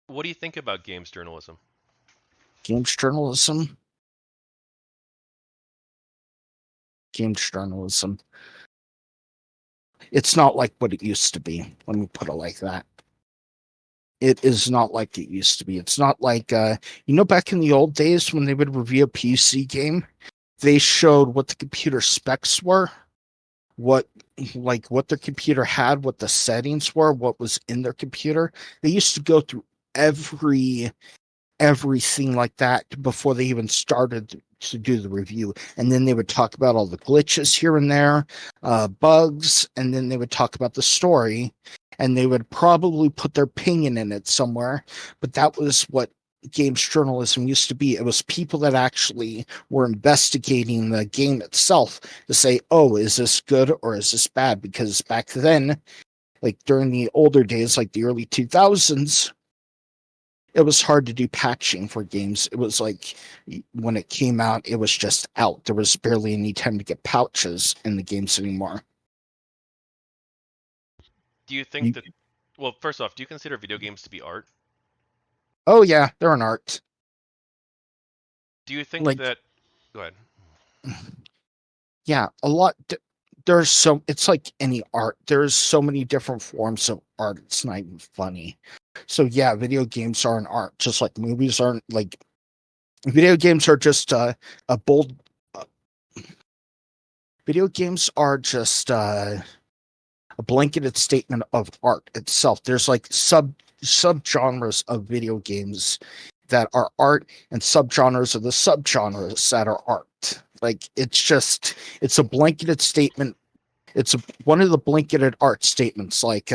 What do you think about games journalism? Games journalism. Games journalism. It's not like what it used to be. Let me put it like that. It is not like it used to be. It's not like back in the old days when they would review a PC game, they showed what the computer specs were, what what their computer had, what the settings were, what was in their computer. They used to go through every everything like that before they even started to do the review. And then they would talk about all the glitches here and there, bugs, and then they would talk about the story. And they would probably put their opinion in it somewhere. But that was what games journalism used to be. It was people that actually were investigating the game itself to say, oh, is this good or is this bad? Because back then, like during the older days, like the early 2000s, it was hard to do patching for games. It was like when it came out, it was just out. There was barely any time to get pouches in the games anymore. Do you think You, that? Well, first off, do you consider video games to be art? oh yeah, they're an art. Do you think Like that? Go ahead. yeah, a lot. There's so it's like any art. There's so many different forms of art. It's not even funny. So yeah, video games are an art, just like movies aren't. Like video games are just a bold. Uh, Video games are just a blanketed statement of art itself. There's like subgenres of video games that are art and subgenres of the subgenres that are art. Like it's a blanketed statement. One of the blanketed art statements, like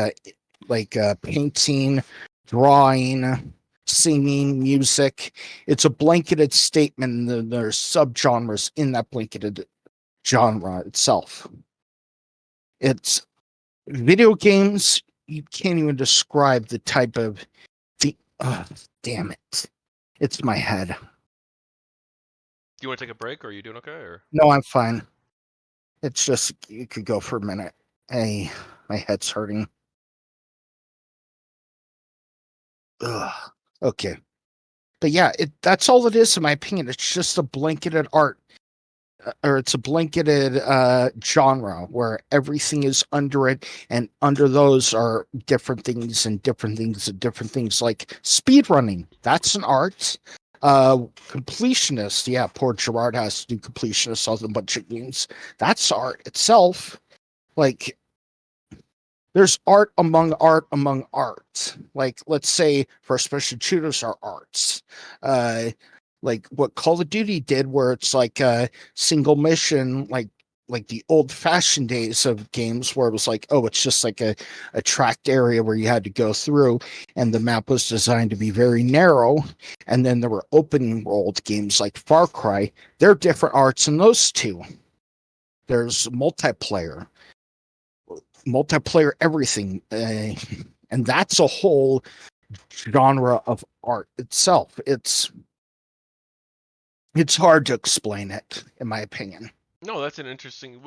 painting, drawing, singing, music. It's a blanketed statement, and there's subgenres in that blanketed genre itself. It's video games. You can't even describe the type of the. Damn it! It's my head. Do you want to take a break, or are you doing okay? Or No, I'm fine. It's just you could go for a minute. Hey, my head's hurting. Ugh. Okay, but yeah, that's all it is in my opinion. It's just a blanketed art, or it's a blanketed genre where everything is under it, and under those are different things and different things and different things. Like speed running, that's an art. Completionist, yeah, poor Gerard has to do completionist on a bunch of games. That's art itself. Like there's art among art. Like let's say first person shooters are arts. Uh like what Call of Duty did where it's like a single mission, like the old fashioned days of games where it was like, oh, it's just like a tracked area where you had to go through, and the map was designed to be very narrow. And then there were open world games like Far Cry. There are different arts in those two. There's multiplayer everything, and that's a whole genre of art itself. It's hard to explain it, in my opinion. no, that's an interesting.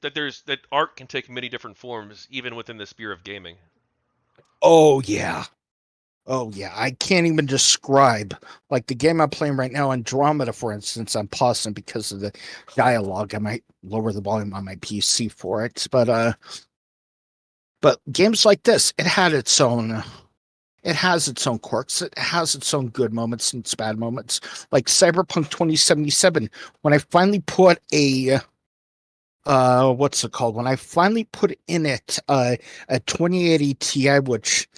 That art can take many different forms, even within the sphere of gaming. Oh yeah. Oh yeah, I can't even describe like the game I'm playing right now, Andromeda, for instance. I'm pausing because of the dialogue. I might lower the volume on my PC for it, but games like this, it has its own quirks. It has its own good moments and its bad moments. Like Cyberpunk 2077, when I finally put a what's it called? When I finally put in it a 2080 Ti, which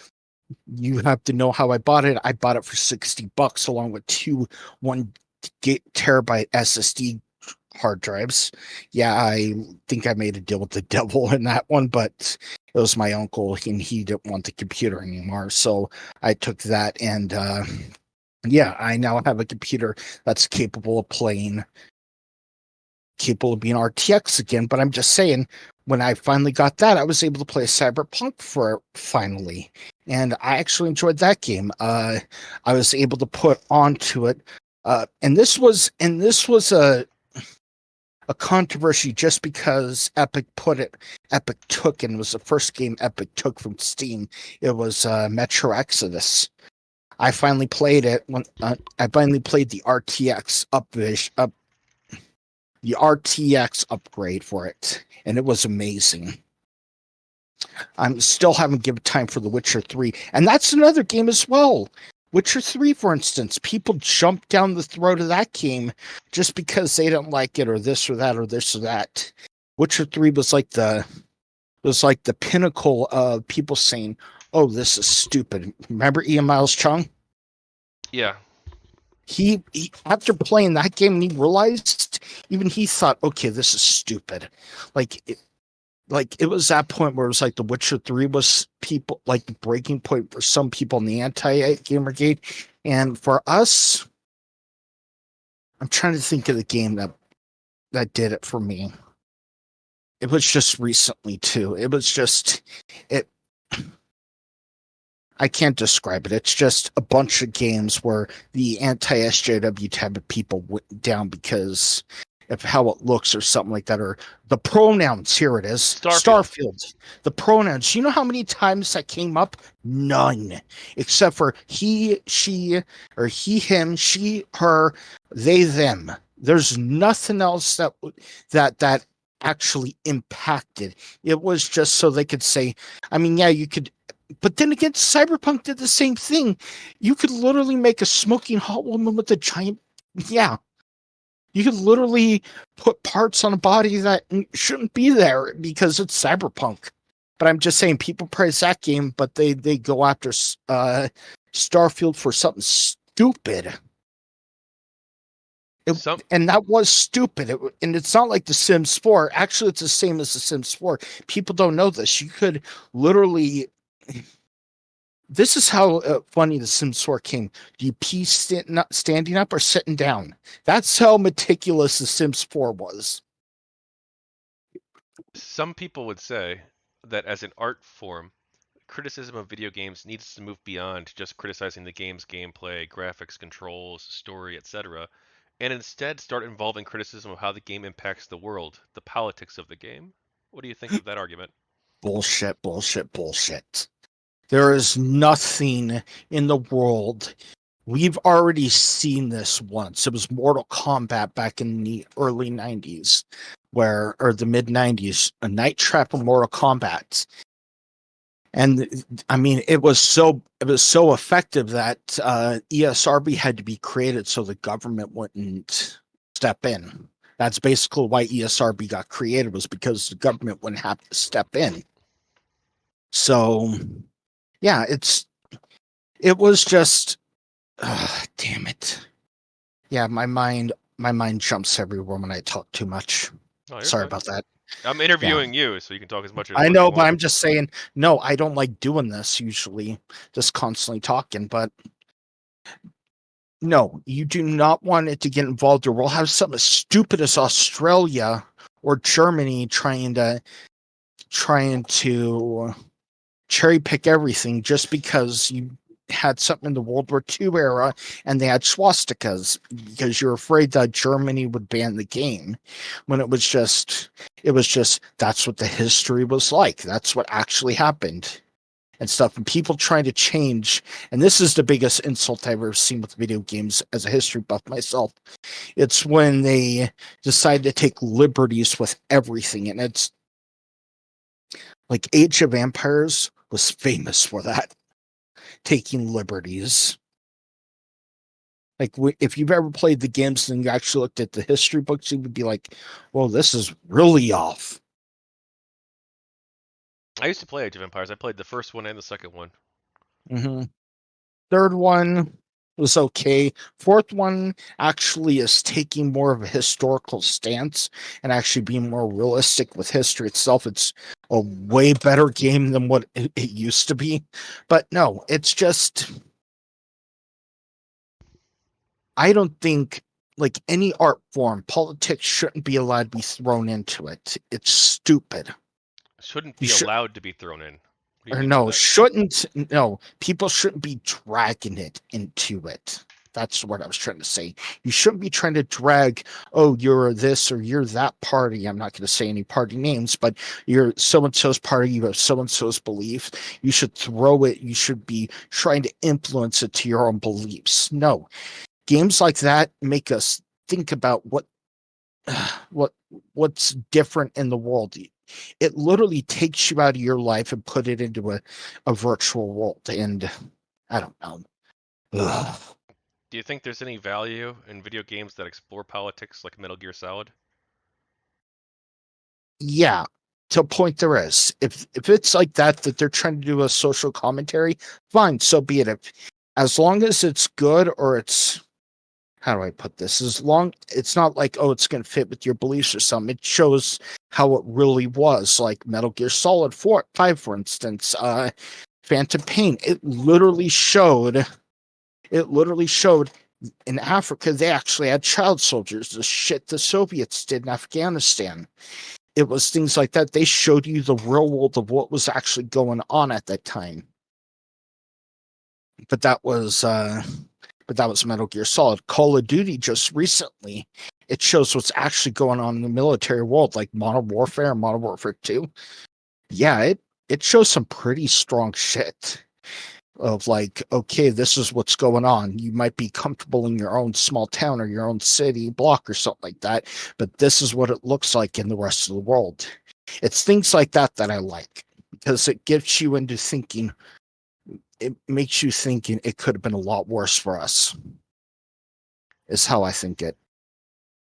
you have to know how I bought it. I bought it for $60 along with two 1 terabyte SSD hard drives. Yeah, I think I made a deal with the devil in that one, but it was my uncle and he didn't want the computer anymore. So I took that, and yeah, I now have a computer that's capable of being RTX again. But I'm just saying, when I finally got that, I was able to play Cyberpunk for finally, and I actually enjoyed that game. I was able to put onto it, and this was a controversy just because Epic took, and was the first game Epic took from Steam. It was Metro Exodus. I finally played it when I finally played the the RTX upgrade for it, and it was amazing. I'm still haven't given time for The Witcher 3, and that's another game as well. Witcher 3, for instance, people jump down the throat of that game just because they don't like it, or this or that, or this or that. Witcher 3 was like the pinnacle of people saying, "Oh, this is stupid." Remember Ian Miles Chung? Yeah. He after playing that game, and he realized even he thought, "Okay, this is stupid." Like like it was that point where it was like The Witcher 3 was people like the breaking point for some people in the anti-GamerGate. And for us, I'm trying to think of the game that did it for me. It was just recently too. It was just it I can't describe it. It's just a bunch of games where the anti-SJW type of people went down because of how it looks or something like that. Or the pronouns, here it is. Starfield. Starfield. The pronouns. You know how many times that came up? None. Except for he, she, or he, him, she, her, they, them. There's nothing else that actually impacted. It was just so they could say, I mean, yeah, you could, but then again, Cyberpunk did the same thing. You could literally make a smoking hot woman with a giant. Yeah. You could literally put parts on a body that shouldn't be there because it's Cyberpunk. But I'm just saying, people praise that game, but they go after Starfield for something stupid. Some And that was stupid. And it's not like The Sims 4. Actually, it's the same as The Sims 4. People don't know this. You could literally this is how funny the Sims 4 came. Do you pee standing up or sitting down? That's how meticulous the Sims 4 was. some people would say that as an art form, criticism of video games needs to move beyond just criticizing the game's gameplay, graphics, controls, story, etc., and instead start involving criticism of how the game impacts the world, the politics of the game. What do you think of that argument? Bullshit, bullshit, bullshit. There is nothing in the world. We've already seen this once. It was Mortal Kombat back in the early 90s, or the mid 90s, a night trap of Mortal Kombat. And I mean, it was so effective that ESRB had to be created so the government wouldn't step in. That's basically why ESRB got created, was because the government wouldn't have to step in. So yeah, it was just damn it. Yeah, my mind jumps everywhere when I talk too much. Oh, you're Sorry fine. about that. I'm Yeah. interviewing you, so you can talk as much or as I little as you know, but want. I'm just saying, no, I don't like doing this usually, just constantly talking. But no, you do not want it to get involved, or we'll have something as stupid as Australia or Germany trying to cherry pick everything just because you had something in the World War II era and they had swastikas because you're afraid that Germany would ban the game, when it was just that's what the history was like. That's what actually happened and stuff. And people trying to change, and this is the biggest insult I've ever seen with video games as a history buff myself. It's when they decide to take liberties with everything, and it's like Age of Empires was famous for that, taking liberties. Like if you've ever played the games and you actually looked at the history books, you would be like, "Well, this is really off." I used to play Age of Empires. I played the first one and the second one. Mm-hmm. Third one was okay. Fourth one actually is taking more of a historical stance and actually being more realistic with history itself. It's a way better game than what it used to be. But no, it's just I don't think, like any art form, politics shouldn't be allowed to be thrown into it. It's stupid. Shouldn't You be should, allowed to be thrown in. What do you or mean by no, that? shouldn't, no, people shouldn't be dragging it into it. That's what I was trying to say. You shouldn't be trying to drag, oh, you're this or you're that party. I'm not going to say any party names, but you're so and so's party, you have so and so's belief. You should throw it. You should be trying to influence it to your own beliefs. No, games like that make us think about what what's different in the world. It literally takes you out of your life and put it into a virtual world. And I don't know. Ugh. Do you think there's any value in video games that explore politics like Metal Gear Solid? Yeah, to a point there is. If it's like that they're trying to do a social commentary, fine, so be it. As long as it's good, or it's, how do I put this? As long it's not like, oh, it's gonna fit with your beliefs or something. It shows how it really was, like Metal Gear Solid 4 5, for instance, Phantom Pain. It literally showed in Africa they actually had child soldiers, the shit the Soviets did in Afghanistan. It was things like that. They showed you the real world of what was actually going on at that time. But that was Metal Gear Solid. Call of Duty just recently, it shows what's actually going on in the military world, like Modern Warfare and Modern Warfare 2. Yeah, it shows some pretty strong shit of like, okay, this is what's going on. You might be comfortable in your own small town or your own city block or something like that, but this is what it looks like in the rest of the world. It's things like that I like, because it gets you into thinking. It makes you thinking it could have been a lot worse for us, is how I think it.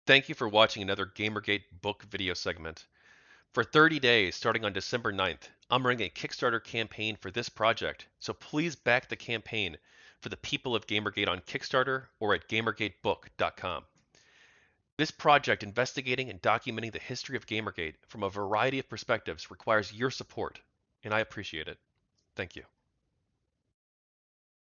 Thank you for watching another GamerGate book video segment. For 30 days, starting on December 9th, I'm running a Kickstarter campaign for this project, so please back the campaign for the people of GamerGate on Kickstarter or at gamergatebook.com. This project investigating and documenting the history of GamerGate from a variety of perspectives requires your support, and I appreciate it. Thank you.